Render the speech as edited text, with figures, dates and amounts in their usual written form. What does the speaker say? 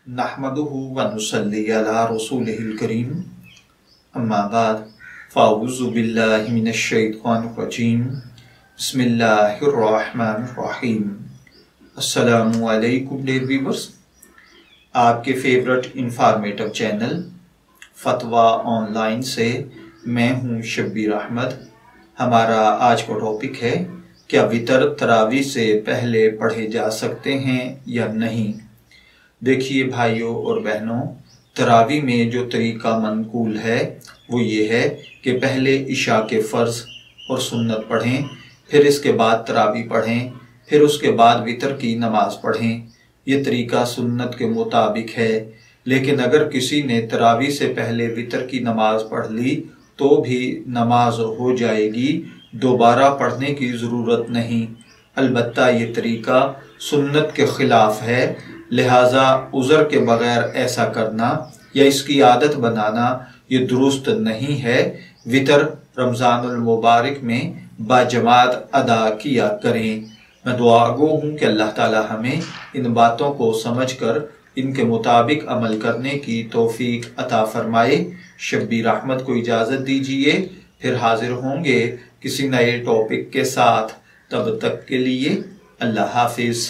नहमदुहु व नुसल्ली अला रसूलिहिल करीम अम्मा बाद फ़अऊज़ु बिल्लाहि मिनश शैतानिर रजीम बिस्मिल्लाहिर रहमानिर रहीम। अस्सलामु अलैकुम डियर व्यूअर्स, आपके फेवरेट इंफॉर्मेटिव चैनल फतवा ऑनलाइन से मैं हूं शब्बीर अहमद। हमारा आज का टॉपिक है, क्या वितर तरावी से पहले पढ़े जा सकते हैं या नहीं। देखिए भाइयों और बहनों, तरावी में जो तरीका मनकूल है वो ये है कि पहले इशा के फ़र्ज़ और सुन्नत पढ़ें, फिर इसके बाद तरावी पढ़ें, फिर उसके बाद वितर की नमाज़ पढ़ें। ये तरीका सुन्नत के मुताबिक है। लेकिन अगर किसी ने तरावी से पहले वितर की नमाज पढ़ ली तो भी नमाज हो जाएगी, दोबारा पढ़ने की ज़रूरत नहीं। अलबत्ता ये तरीका सुन्नत के ख़िलाफ़ है, लिहाजा उज़र के बगैर ऐसा करना या इसकी आदत बनाना ये दुरुस्त नहीं है। वितर रमज़ानुल मुबारक में बाजमात अदा किया करें। मैं दुआगो हूँ कि अल्लाह ताला हमें इन बातों को समझकर इनके मुताबिक अमल करने की तौफीक अता फरमाए। शब्बीर अहमद को इजाज़त दीजिए, फिर हाजिर होंगे किसी नए टॉपिक के साथ। तब तक के लिए अल्लाह हाफिज़।